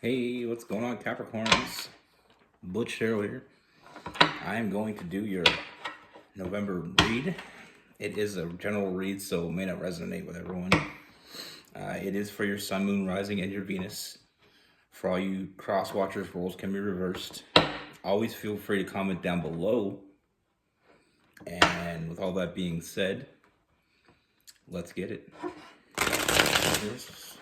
Hey, what's going on, Capricorns? Butch Cheryl here. I am going to do your November read. It is a general read, so it may not resonate with everyone. It is for your Sun, Moon, Rising, and your Venus. For all you cross watchers, roles can be reversed. Always feel free to comment down below. And with all that being said, let's get it. This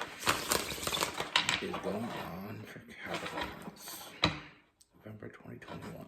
is going on for Capricorns. November 2021.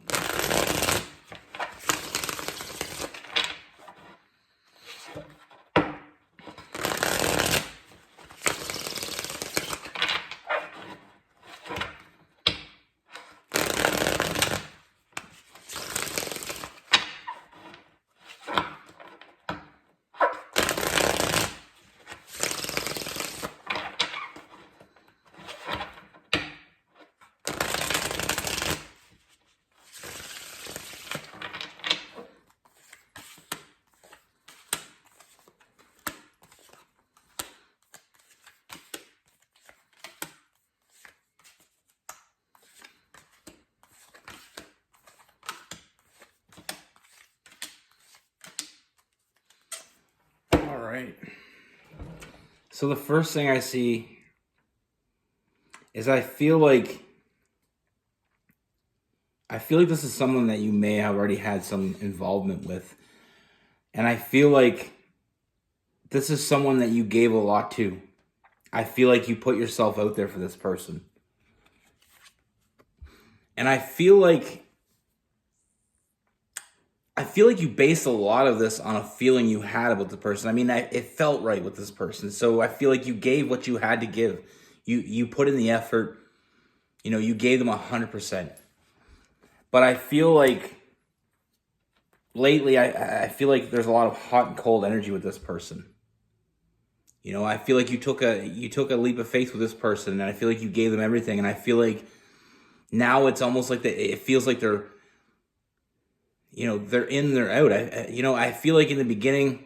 All right. So the first thing I see is I feel like this is someone that you may have already had some involvement with. And I feel like this is someone that you gave a lot to. I feel like you put yourself out there for this person. And I feel like you based a lot of this on a feeling you had about the person. I mean, it felt right with this person. So I feel like you gave what you had to give. You put in the effort. You know, you gave them 100%. But I feel like lately, I feel like there's a lot of hot and cold energy with this person. You know, I feel like you took a leap of faith with this person, and I feel like you gave them everything. And I feel like now it's almost like it feels like they're in, they're out. I feel like in the beginning,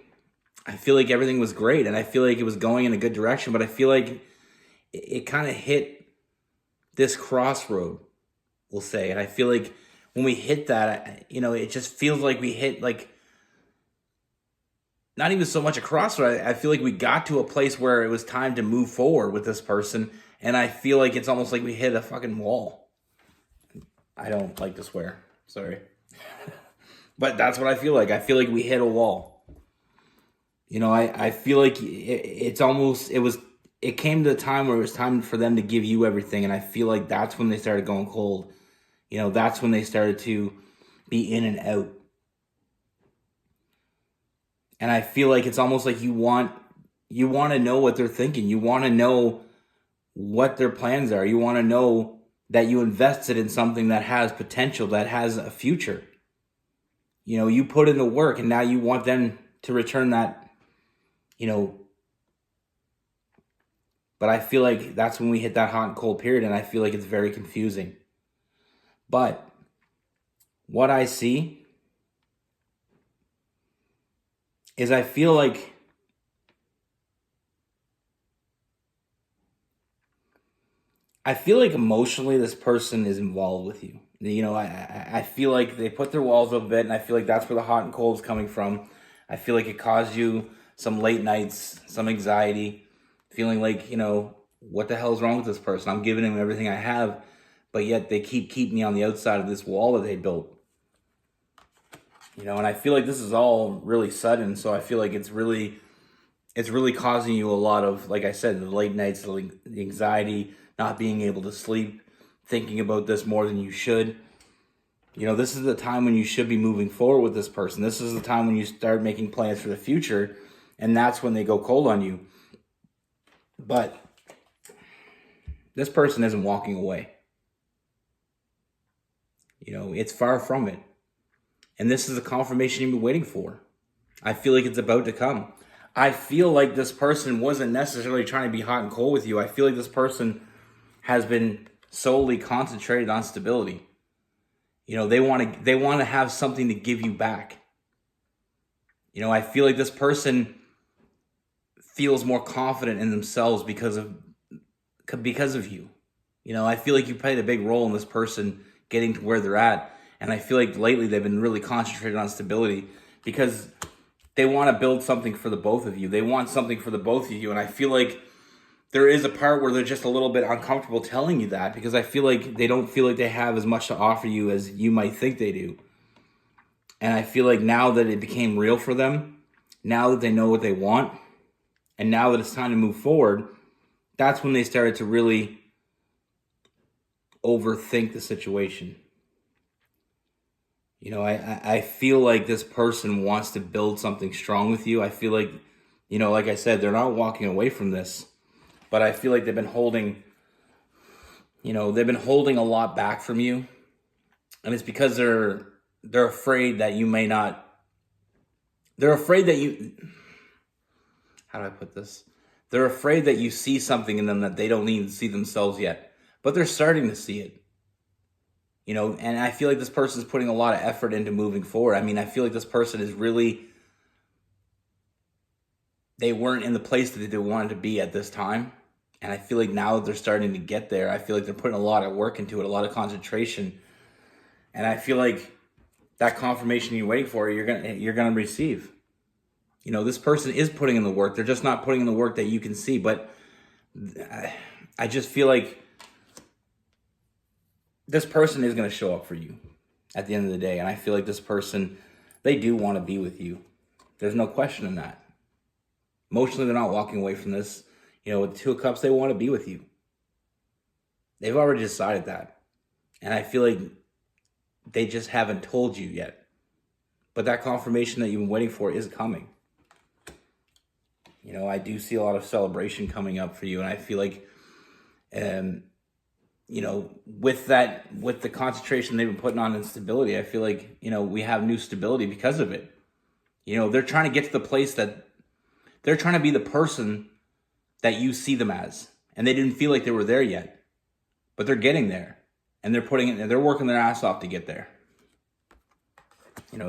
I feel like everything was great, and I feel like it was going in a good direction. But I feel like it kind of hit this crossroad, we'll say, and I feel like when we hit that, it just feels like we hit like not even so much a crossroad. I feel like we got to a place where it was time to move forward with this person, and I feel like it's almost like we hit a fucking wall. I don't like to swear, sorry. But that's what I feel like. I feel like we hit a wall. I feel like it came to the time where it was time for them to give you everything, and I feel like that's when they started going cold. That's when they started to be in and out. And I feel like it's almost like you want to know what they're thinking. You want to know what their plans are. You want to know that you invested in something that has potential, that has a future. You put in the work, and now you want them to return that, But I feel like that's when we hit that hot and cold period, and I feel like it's very confusing. But what I see is I feel like emotionally this person is involved with you. I feel like they put their walls up a bit, and I feel like that's where the hot and cold is coming from. I feel like it caused you some late nights, some anxiety, feeling like, what the hell is wrong with this person? I'm giving them everything I have, but yet they keep me on the outside of this wall that they built. And I feel like this is all really sudden, so I feel like it's really causing you a lot of, like I said, the late nights, the anxiety, not being able to sleep, thinking about this more than you should. This is the time when you should be moving forward with this person. This is the time when you start making plans for the future, and that's when they go cold on you. But this person isn't walking away. It's far from it. And this is the confirmation you've been waiting for. I feel like it's about to come. I feel like this person wasn't necessarily trying to be hot and cold with you. I feel like this person has been solely concentrated on stability. They want to have something to give you back. I feel like this person feels more confident in themselves because of you. I feel like you played a big role in this person getting to where they're at. And I feel like lately they've been really concentrated on stability because they want to build something for the both of you. They want something for the both of you. And I feel like there is a part where they're just a little bit uncomfortable telling you that because I feel like they don't feel like they have as much to offer you as you might think they do. And I feel like now that it became real for them, now that they know what they want, and now that it's time to move forward, that's when they started to really overthink the situation. I feel like this person wants to build something strong with you. I feel like, like I said, they're not walking away from this, but I feel like they've been holding a lot back from you. And it's because they're afraid that you may not, they're afraid that you, how do I put this? They're afraid that you see something in them that they don't even see themselves yet, but they're starting to see it. And I feel like this person's putting a lot of effort into moving forward. I mean, I feel like this person is really, they weren't in the place that they wanted to be at this time. And I feel like now that they're starting to get there, I feel like they're putting a lot of work into it, a lot of concentration. And I feel like that confirmation you're waiting for, you're gonna receive. This person is putting in the work. They're just not putting in the work that you can see. But I just feel like this person is going to show up for you at the end of the day. And I feel like this person, they do want to be with you. There's no question in that. Emotionally, they're not walking away from this. With the Two of Cups, they want to be with you. They've already decided that. And I feel like they just haven't told you yet. But that confirmation that you've been waiting for is coming. I do see a lot of celebration coming up for you. And I feel like, with the concentration they've been putting on instability, I feel like, we have new stability because of it. They're trying to get to the place that they're trying to be the person that you see them as. And they didn't feel like they were there yet, but they're getting there and they're working their ass off to get there.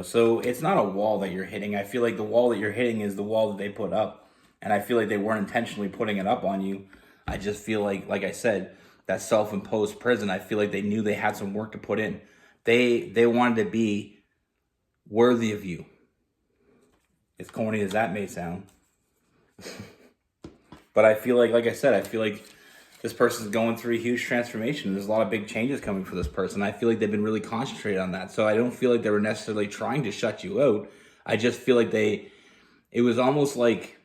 So it's not a wall that you're hitting. I feel like the wall that you're hitting is the wall that they put up. And I feel like they weren't intentionally putting it up on you. I just feel like I said, that self-imposed prison, I feel like they knew they had some work to put in. They wanted to be worthy of you. As corny as that may sound. But I feel like I said, I feel like this person's going through a huge transformation. There's a lot of big changes coming for this person. I feel like they've been really concentrated on that. So I don't feel like they were necessarily trying to shut you out. I just feel like it was almost like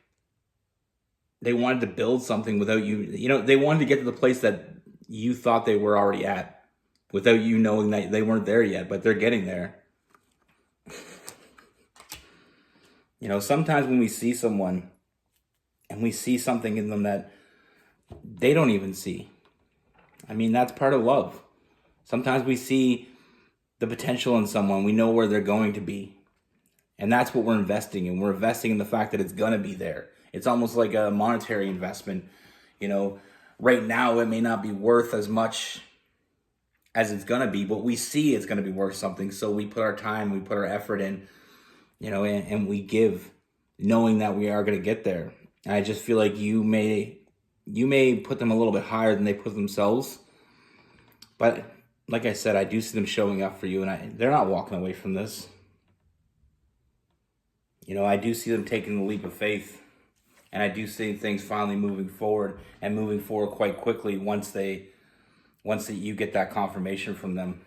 they wanted to build something without you. They wanted to get to the place that you thought they were already at without you knowing that they weren't there yet, but they're getting there. Sometimes when we see someone and we see something in them that they don't even see, I mean, that's part of love. Sometimes we see the potential in someone. We know where they're going to be. And that's what we're investing in. We're investing in the fact that it's going to be there. It's almost like a monetary investment. Right now it may not be worth as much as it's going to be, but we see it's going to be worth something. So we put our time, we put our effort in, and we give, knowing that we are going to get there. And I just feel like you may put them a little bit higher than they put themselves. But like I said, I do see them showing up for you, and they're not walking away from this. I do see them taking the leap of faith. And I do see things finally moving forward quite quickly once you get that confirmation from them.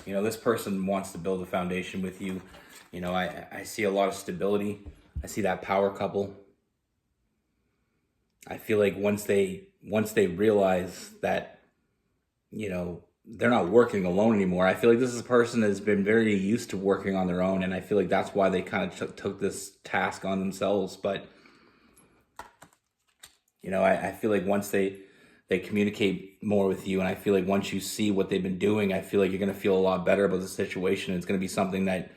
This person wants to build a foundation with you. I see a lot of stability. I see that power couple. I feel like once they realize that, they're not working alone anymore. I feel like this is a person that's been very used to working on their own. And I feel like that's why they kind of took this task on themselves. But I feel like once they communicate more with you, and I feel like once you see what they've been doing, I feel like you're going to feel a lot better about the situation. It's going to be something that,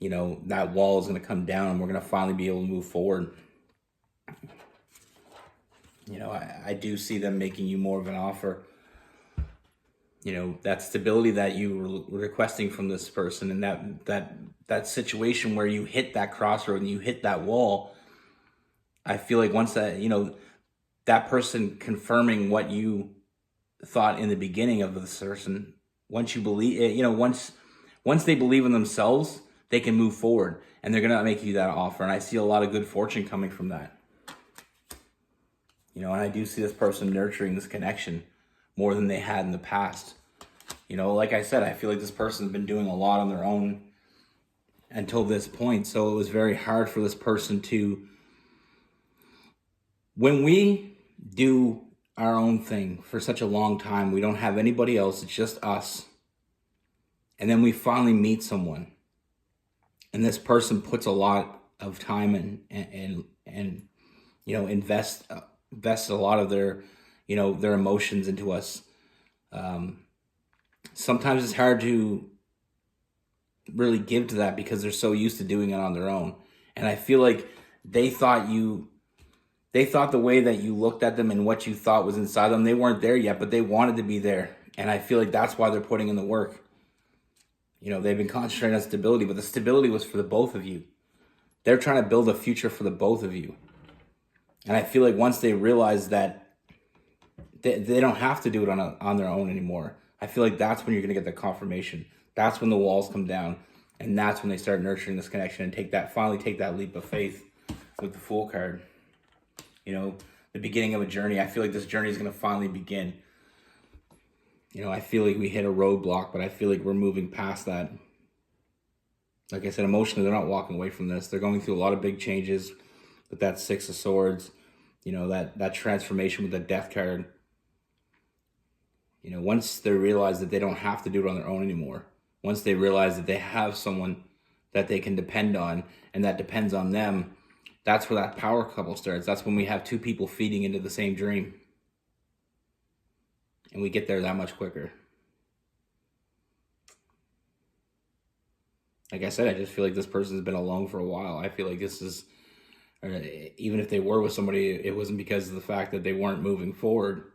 that wall is going to come down and we're going to finally be able to move forward. I do see them making you more of an offer. That stability that you were requesting from this person, and that situation where you hit that crossroad and you hit that wall, I feel like once that, that person confirming what you thought in the beginning of this person, once you believe, once they believe in themselves, they can move forward, and they're going to make you that offer. And I see a lot of good fortune coming from that. And I do see this person nurturing this connection more than they had in the past. Like I said, I feel like this person's been doing a lot on their own until this point. So it was very hard for this person to, when we do our own thing for such a long time, we don't have anybody else, it's just us. And then we finally meet someone, and this person puts a lot of time and invest a lot of their emotions into us. Sometimes it's hard to really give to that because they're so used to doing it on their own. And I feel like they thought the way that you looked at them and what you thought was inside them, they weren't there yet, but they wanted to be there. And I feel like that's why they're putting in the work. They've been concentrating on stability, but the stability was for the both of you. They're trying to build a future for the both of you. And I feel like once they realize that they don't have to do it on their own anymore, I feel like that's when you're going to get the confirmation. That's when the walls come down, and that's when they start nurturing this connection and finally take that leap of faith with the Fool card. The beginning of a journey. I feel like this journey is going to finally begin. I feel like we hit a roadblock, but I feel like we're moving past that. Like I said, emotionally, they're not walking away from this. They're going through a lot of big changes with that Six of Swords, that transformation with the Death card. Once they realize that they don't have to do it on their own anymore, once they realize that they have someone that they can depend on and that depends on them, that's where that power couple starts. That's when we have two people feeding into the same dream. And we get there that much quicker. Like I said, I just feel like this person's been alone for a while. I feel like this is, even if they were with somebody, it wasn't because of the fact that they weren't moving forward.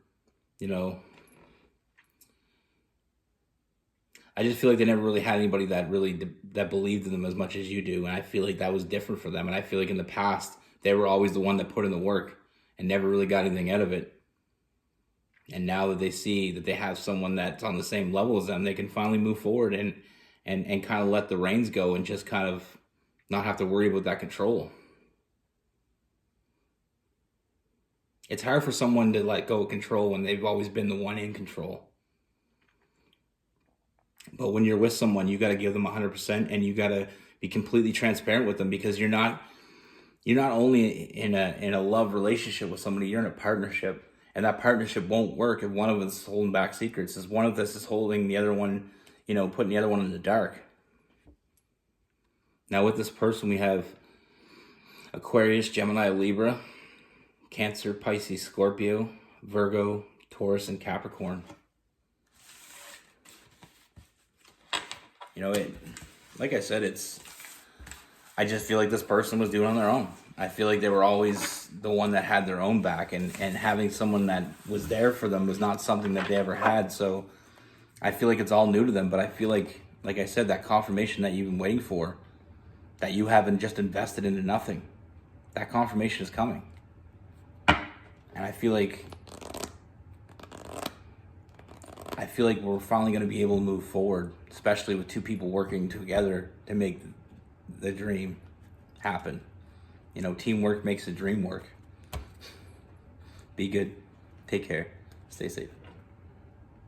I just feel like they never really had anybody that believed in them as much as you do. And I feel like that was different for them. And I feel like in the past, they were always the one that put in the work and never really got anything out of it. And now that they see that they have someone that's on the same level as them, they can finally move forward and kind of let the reins go and just kind of not have to worry about that control. It's hard for someone to let go of control when they've always been the one in control. But when you're with someone, you got to give them 100%, and you got to be completely transparent with them, because you're not only in a love relationship with somebody, you're in a partnership. And that partnership won't work if one of us is holding back secrets, if one of us is holding the other one, putting the other one in the dark. Now with this person, we have Aquarius, Gemini, Libra, Cancer, Pisces, Scorpio, Virgo, Taurus, and Capricorn. Like I said, I just feel like this person was doing it on their own. I feel like they were always the one that had their own back, and having someone that was there for them was not something that they ever had. So I feel like it's all new to them, but I feel like I said, that confirmation that you've been waiting for, that you haven't just invested into nothing, that confirmation is coming. And I feel like we're finally going to be able to move forward, especially with two people working together to make the dream happen. Teamwork makes the dream work. Be good. Take care. Stay safe.